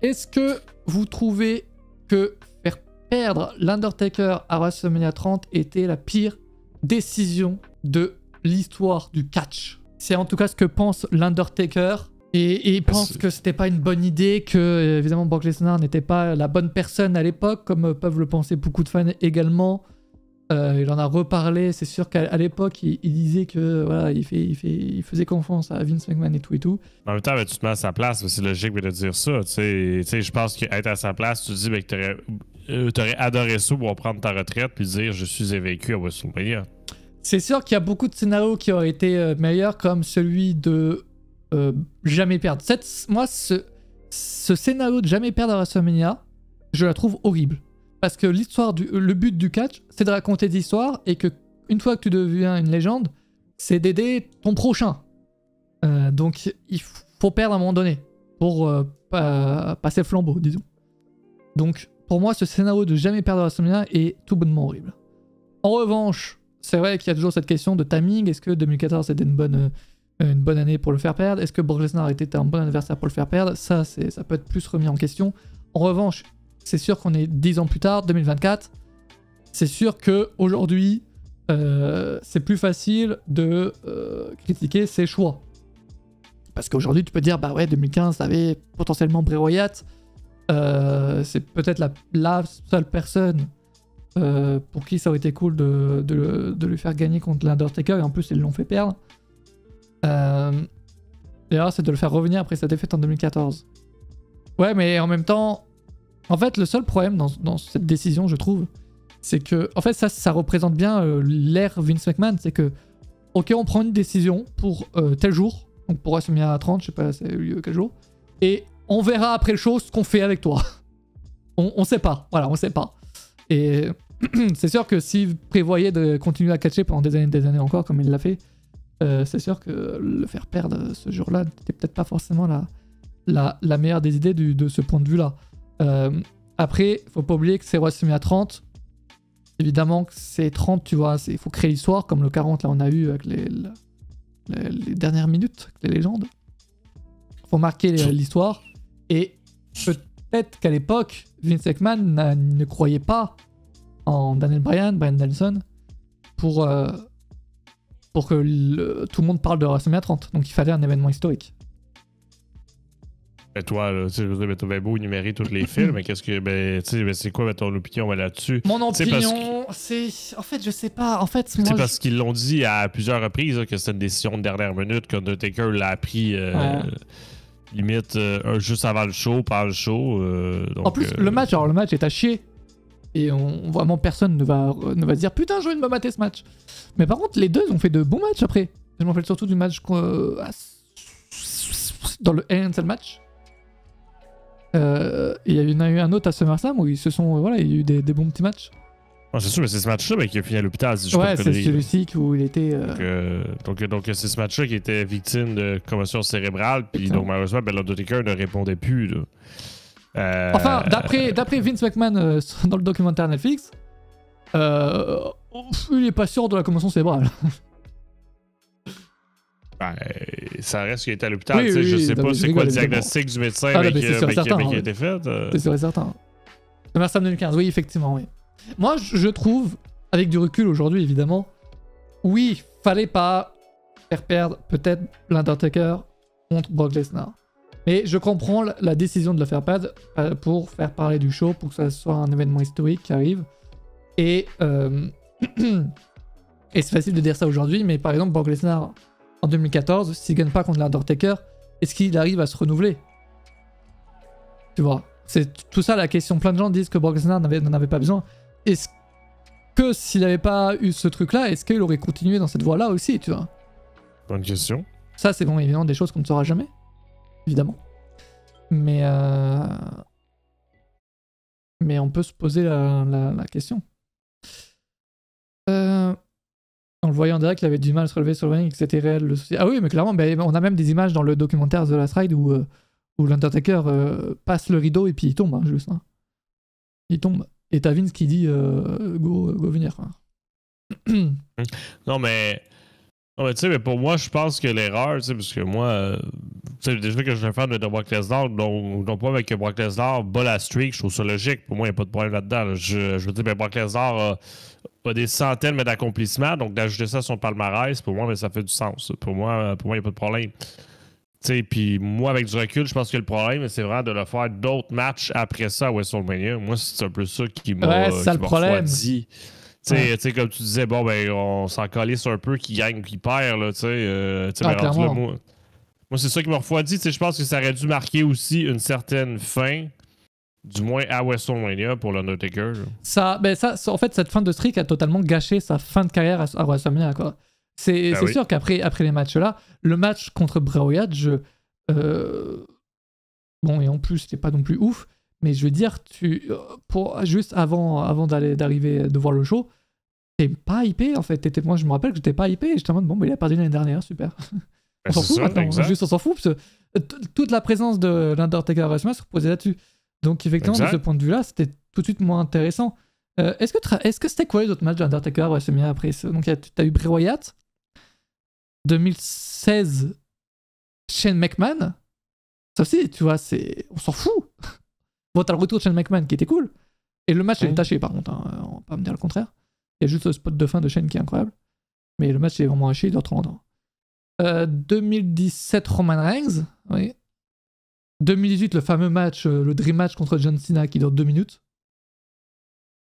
est-ce que vous trouvez que faire perdre l'Undertaker à WrestleMania 30 était la pire décision de l'histoire du catch? C'est en tout cas ce que pense l'Undertaker. Et il pense que c'était pas une bonne idée, que évidemment Brock Lesnar n'était pas la bonne personne à l'époque, comme peuvent le penser beaucoup de fans également. Il en a reparlé, c'est sûr qu'à l'époque il disait que voilà, il faisait confiance à Vince McMahon et tout et tout. En même temps, ben, tu te mets à sa place, c'est logique de dire ça. Tu sais, je pense qu'être à sa place, tu te dis ben, que t'aurais adoré ça pour prendre ta retraite puis dire je suis évacué à WrestleMania. C'est sûr qu'il y a beaucoup de scénarios qui auraient été meilleurs, comme celui de jamais perdre. Moi, ce scénario de jamais perdre à WrestleMania, je la trouve horrible. Parce que le but du catch, c'est de raconter des histoires et que une fois que tu deviens une légende, c'est d'aider ton prochain. Donc il faut perdre à un moment donné pour passer le flambeau, disons. Donc pour moi, ce scénario de jamais perdre à WrestleMania est tout bonnement horrible. En revanche, c'est vrai qu'il y a toujours cette question de timing. Est-ce que 2014 c'était une bonne année pour le faire perdre? Est-ce que Brock Lesnar était un bon adversaire pour le faire perdre? Ça peut être plus remis en question. En revanche, c'est sûr qu'on est 10 ans plus tard, 2024. C'est sûr qu'aujourd'hui, c'est plus facile de critiquer ses choix. Parce qu'aujourd'hui, tu peux dire, bah ouais, 2015, t'avais potentiellement Bray Wyatt. C'est peut-être la seule personne pour qui ça aurait été cool de lui faire gagner contre l'Undertaker. Et en plus, ils l'ont fait perdre. D'ailleurs, c'est de le faire revenir après sa défaite en 2014. Ouais, mais en même temps... En fait, le seul problème dans cette décision, je trouve, c'est que, en fait, ça représente bien l'ère Vince McMahon. C'est que, ok, on prend une décision pour tel jour, donc pour WrestleMania 30, je sais pas, c'est eu quel jour, et on verra après le show ce qu'on fait avec toi. on sait pas, voilà, on sait pas. Et c'est sûr que s'il prévoyait de continuer à catcher pendant des années encore, comme il l'a fait, c'est sûr que le faire perdre ce jour-là n'était peut-être pas forcément la meilleure des idées de ce point de vue-là. Après, faut pas oublier que c'est WrestleMania 30. Évidemment que c'est 30, tu vois, il faut créer l'histoire, comme le 40, là on a eu avec les dernières minutes, avec les légendes. Faut marquer l'histoire. Et peut-être qu'à l'époque, Vince McMahon ne croyait pas en Daniel Bryan Danielson, pour que tout le monde parle de WrestleMania 30. Donc il fallait un événement historique. Et toi, là, tu sais, beau énumérer tous les films, mais qu'est-ce que. C'est quoi ton opinion là-dessus? Mon opinion, c'est. En fait, je sais pas. En fait, moi. C'est parce qu'ils l'ont dit à plusieurs reprises là, que c'était une décision de dernière minute, qu'Undertaker l'a appris limite juste avant le show, par le show. Donc, en plus, le match est à chier. Et vraiment, personne ne va se dire putain, j'ai envie de me mater ce match. Mais par contre, les deux ont fait de bons matchs après. Je me rappelle surtout du match dans le Hell in a Cell match. Il y en a eu un autre à SummerSlam où ils se sont. Voilà, il y a eu des bons petits matchs. Non, c'est sûr, mais c'est ce match-là qui a fini à l'hôpital. Si je ouais, c'est celui-ci où il était. Donc c'est ce match-là qui était victime de commotion cérébrale. Puis donc malheureusement, l'Undertaker ne répondait plus. Là. Enfin, d'après Vince McMahon dans le documentaire Netflix, il est pas sûr de la commotion cérébrale. Ben, ça reste qu'il était à l'hôpital. Oui, je sais pas c'est quoi le évidemment. diagnostic du médecin qui a été fait. C'est sûr et certain. SummerSlam 2015, oui, effectivement, oui. Moi, je trouve, avec du recul aujourd'hui, évidemment, oui, fallait pas faire perdre peut-être l'Undertaker contre Brock Lesnar. Mais je comprends la décision de le faire perdre pour faire parler du show, pour que ça soit un événement historique qui arrive. Et c'est facile de dire ça aujourd'hui, mais par exemple, Brock Lesnar, en 2014, s'il gagne pas contre l'Undertaker, est-ce qu'il arrive à se renouveler? Tu vois, c'est tout ça la question. Plein de gens disent que Brock Lesnar n'en avait pas besoin. Est-ce que s'il n'avait pas eu ce truc-là, est-ce qu'il aurait continué dans cette voie-là aussi, tu vois? Bonne question. Ça, c'est bon, évidemment, des choses qu'on ne saura jamais. Évidemment. Mais on peut se poser la question. En le voyant direct, il avait du mal à se relever sur le ring, que c'était réel le souci. Ah oui, mais clairement, on a même des images dans le documentaire The Last Ride où l'Undertaker passe le rideau et puis il tombe, hein, juste. Hein. Il tombe. Et t'as Vince qui dit go venir. Quoi. Non, mais Ah, mais tu sais, mais pour moi, je pense que l'erreur, tu sais, parce que moi, tu sais, déjà que je suis un fan de Brock Lesnar, donc non pas avec que Brock Lesnar bat la streak, je trouve ça logique. Pour moi, il n'y a pas de problème là-dedans. Là. Je veux dire, ben, Brock Lesnar a des centaines d'accomplissements, donc d'ajouter ça à son palmarès, pour moi, ben, ça fait du sens. Pour moi, il n'y a pas de problème. Tu sais, puis moi, avec du recul, je pense que le problème, c'est vraiment de le faire d'autres matchs après ça à WrestleMania. Moi, c'est un peu ça qui m'a refroidi. Tu sais, comme tu disais, bon, ben, on s'en calisse un peu qui gagne qui perd, là, tu sais. Clairement. Moi, c'est ça qui m'a refroidi. Tu sais, je pense que ça aurait dû marquer aussi une certaine fin, du moins à WrestleMania pour l'Undertaker. En fait, cette fin de streak a totalement gâché sa fin de carrière à WrestleMania, quoi. C'est sûr qu'après les matchs-là, le match contre Bray Wyatt, bon, et en plus, c'était pas non plus ouf, mais je veux dire, juste avant d'arriver de voir le show, t'es pas hypé en fait. Moi, je me rappelle que j'étais pas hypé. J'étais en mode, bon, bah, il a perdu l'année dernière, super. On s'en fout maintenant. Juste, on s'en fout parce que toute la présence de l'Undertaker à WrestleMania se reposait là-dessus. Donc, effectivement, de ce point de vue-là, c'était tout de suite moins intéressant. Est-ce que c'était quoi les autres matchs d'Undertaker à WrestleMania après ça? Donc, t'as eu Bray Wyatt, 2016, Shane McMahon. Ça aussi, tu vois, on s'en fout. Bon, t'as le retour de Shane McMahon qui était cool. Et le match est taché par contre, hein, on va pas me dire le contraire. Il y a juste le spot de fin de Shane qui est incroyable. Mais le match est vraiment haché, il dure 30 ans. 2017, Roman Reigns. Oui. 2018, le fameux match, le Dream Match contre John Cena qui dure 2 minutes.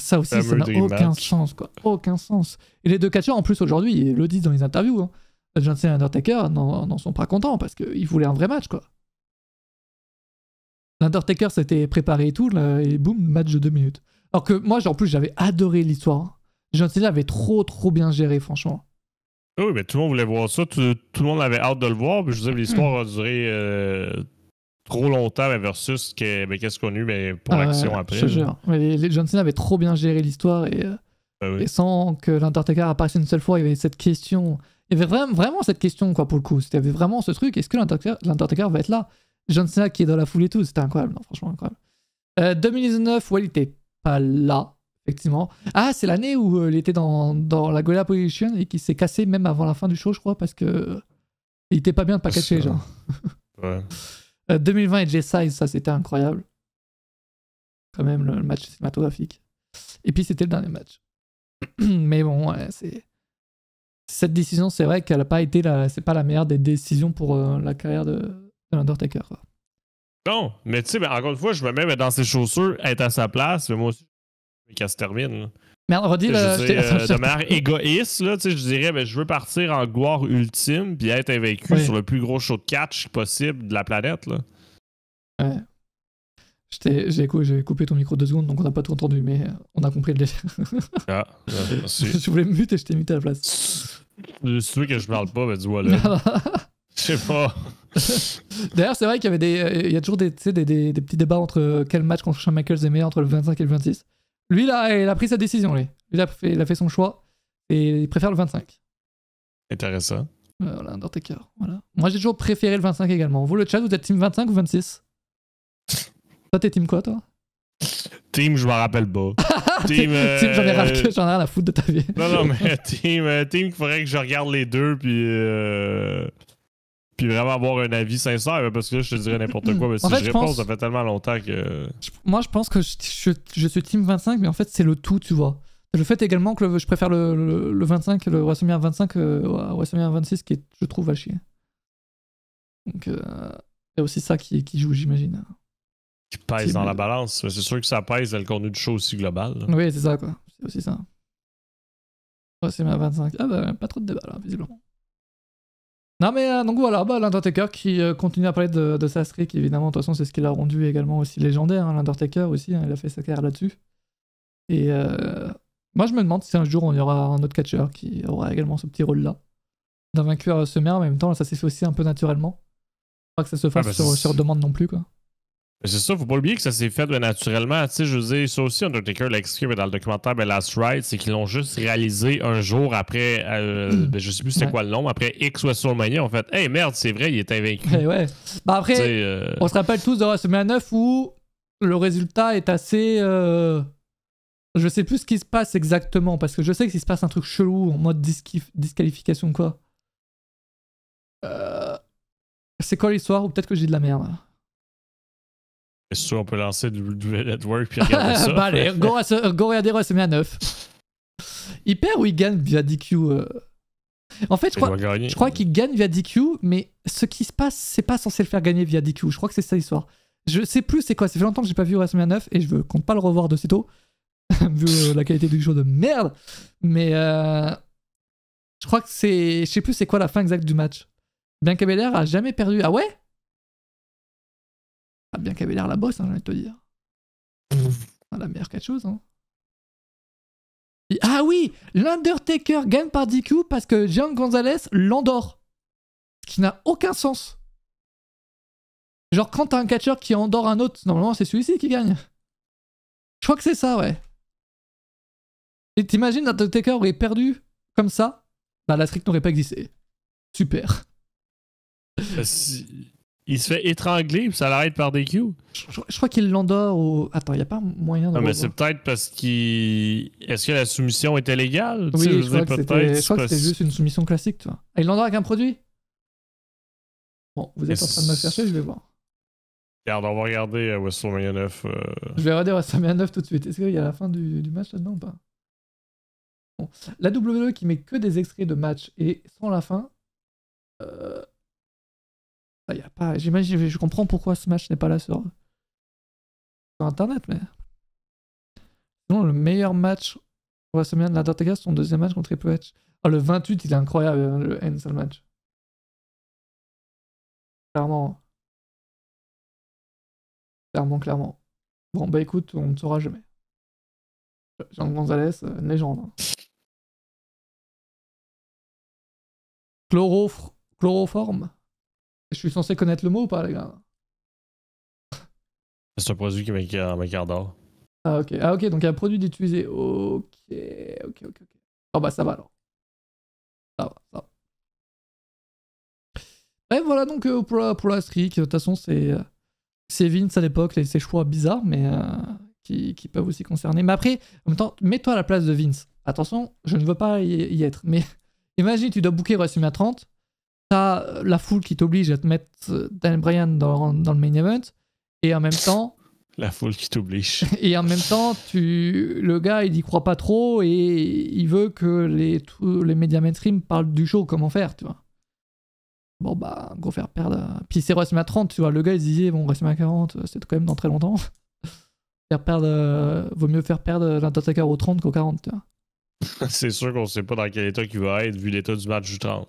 Ça aussi, ça n'a aucun sens, quoi. Aucun sens. Et les deux catcheurs, en plus, aujourd'hui, ils le disent dans les interviews. Hein. John Cena et Undertaker n'en sont pas contents parce qu'ils voulaient un vrai match, quoi. L'Undertaker s'était préparé et tout, là, et boum, match de 2 minutes. Alors que moi, en plus, j'avais adoré l'histoire. John Cena avait trop bien géré, franchement. Oui, mais tout le monde voulait voir ça. Tout le monde avait hâte de le voir. Puis je veux dire, l'histoire a duré trop longtemps versus qu'est-ce qu'on a eu mais pour l'action après. Je te jure. Les John Cena avait trop bien géré l'histoire et sans que l'Undertaker apparaisse une seule fois, il y avait cette question. Il y avait vraiment cette question, quoi, pour le coup. Il y avait vraiment ce truc. Est-ce que l'Undertaker va être là? John Cena qui est dans la foule et tout, c'était incroyable. Non, franchement, incroyable. 2019, il était pas là. Effectivement. Ah, c'est l'année où il était dans la Gorilla Position et qu'il s'est cassé même avant la fin du show, je crois, parce que il était pas bien de pas cacher, genre. Ouais. 2020 et J-Size, ça c'était incroyable. Quand même, le match cinématographique. Et puis c'était le dernier match. Mais bon, ouais, cette décision, c'est vrai qu'elle a pas été c'est pas la meilleure des décisions pour la carrière de l'Undertaker. Non, mais tu sais, encore une fois, je me mets dans ses chaussures, être à sa place, mais moi aussi, qu'elle se termine. Là. Merde, redis de manière égoïste, là, je dirais, ben, je veux partir en gloire ultime puis être invaincu sur le plus gros show de catch possible de la planète. Là. Ouais. J'ai coupé ton micro 2 secondes, donc on n'a pas tout entendu, mais on a compris le délire. Je voulais me muter, je t'ai muté à la place. Si tu veux que je parle pas, ben dis-moi là. Je sais pas. D'ailleurs, c'est vrai qu'il y a toujours des petits débats entre quel match contre Shawn Michaels est meilleur entre le 25 et le 26. Lui, là, il a pris sa décision. Lui. Il a fait son choix et il préfère le 25. Intéressant. Voilà, Undertaker. Voilà. Moi, j'ai toujours préféré le 25 également. Vous, le chat, vous êtes team 25 ou 26? Toi, t'es team quoi, toi? Team, je m'en rappelle pas. Team, j'en ai rien à foutre de ta vie. Non, mais team, il faudrait que je regarde les deux, puis vraiment avoir un avis sincère, parce que là, je te dirais n'importe quoi. Mais si je réponds, ça fait tellement longtemps que... Moi, je pense que je suis team 25, mais en fait, c'est le tout, tu vois. Le fait également que je préfère le 25, le WrestleMania 25 à WrestleMania 26, qui est, je trouve, à chier. Donc, il y a aussi ça qui joue, j'imagine. Qui pèse dans la balance. Mais c'est sûr que ça pèse le contenu du show aussi global. Là. Oui, c'est ça, quoi. C'est aussi ça. WrestleMania 25. Ah bah, pas trop de débat, là, visiblement. Non, mais donc voilà, l'Undertaker qui continue à parler de sa streak, évidemment. De toute façon, c'est ce qui l'a rendu également aussi légendaire. Hein, L'Undertaker aussi, hein, il a fait sa carrière là-dessus. Et moi, je me demande si un jour, on y aura un autre catcheur qui aura également ce petit rôle-là. D'un vainqueur à semer, en même temps, ça s'est fait aussi un peu naturellement. Pas que ça se fasse sur demande non plus, quoi. C'est ça, faut pas oublier que ça s'est fait naturellement. Tu sais, je veux dire, ça aussi, Undertaker l'a expliqué dans le documentaire Last Ride, c'est qu'ils l'ont juste réalisé un jour après, je sais plus c'était quoi le nom, après X WrestleMania, en fait, hey merde, c'est vrai, il est invaincu. Ouais. Bah après, on se rappelle tous de WrestleMania 9 où le résultat est assez... Je sais plus ce qui se passe exactement, parce que je sais qu'il se passe un truc chelou en mode disqualification, quoi. C'est quoi l'histoire? Ou peut-être que j'ai de la merde. C'est sûr, on peut lancer du Network puis regarder ça. Bah allez, go regarder WrestleMania 9. Il perd ou il gagne via DQ En fait, je crois qu'il gagne via DQ, mais ce qui se passe, c'est pas censé le faire gagner via DQ. Je crois que c'est ça l'histoire. Je sais plus c'est quoi. Ça fait longtemps que j'ai pas vu WrestleMania 9 et je compte pas le revoir de sitôt, vu la qualité du show de merde. Mais je crois que c'est. Je sais plus c'est quoi la fin exacte du match. Bianca Belair a jamais perdu. Ah ouais? Ah, Bianca Belair la bosse, hein, j'ai envie de te dire. La meilleure quelque chose, hein. Ah oui, l'Undertaker gagne par DQ parce que Gian Gonzalez l'endort. Ce qui n'a aucun sens. Genre quand t'as un catcheur qui endort un autre, normalement c'est celui-ci qui gagne. Je crois que c'est ça, ouais. Et t'imagines l'Undertaker aurait perdu comme ça? Bah la streak n'aurait pas existé. Super. Il se fait étrangler puis ça l'arrête par DQ. Je crois qu'il l'endort ou... Attends, il n'y a pas moyen de... Non, mais c'est peut-être parce qu'il... Est-ce que la soumission était légale? Oui, je crois que c'était juste une soumission classique, tu vois. Ah, il l'endort avec un produit? Bon, vous êtes en train de me chercher, je vais voir. Regarde, on va regarder WrestleMania 9. Je vais regarder WrestleMania 9 tout de suite. Est-ce qu'il y a la fin du match là-dedans ou pas? Bon. La WWE qui met que des extraits de match et sans la fin... Y a pas... J'imagine, je comprends pourquoi ce match n'est pas là sur internet, mais sinon le meilleur match pour la semaine de l'Undertaker, son deuxième match contre Triple H. Oh, le 28 il est incroyable, hein, le N-Cell match. Clairement. Bon bah écoute, on ne saura jamais. Jean Gonzalez, une légende, hein. Chloroforme. Je suis censé connaître le mot ou pas, les gars? C'est un produit qui est en Macard d'or. Ah ok, donc il y a un produit d'utiliser. Ok. Oh bah ça va alors. Ça va. Bref, voilà donc pour la streak. De toute façon, c'est Vince à l'époque, ses choix bizarres, mais qui peuvent aussi concerner. Mais après, en même temps, mets-toi à la place de Vince. Attention, je ne veux pas y être, mais imagine, tu dois booker WrestleMania 30. T'as la foule qui t'oblige à te mettre Daniel Bryan dans le main event, et en même temps... La foule qui t'oblige. Et en même temps, le gars, il y croit pas trop, et il veut que tous les médias mainstream parlent du show, comment faire, tu vois. Bon bah, go faire perdre... Puis c'est WrestleMania 30, tu vois, le gars, il se disait, bon, WrestleMania 40, c'est quand même dans très longtemps. Vaut mieux faire perdre l'Undertaker au 30 qu'au 40, tu vois. C'est sûr qu'on sait pas dans quel état qu'il va être, vu l'état du match du 30.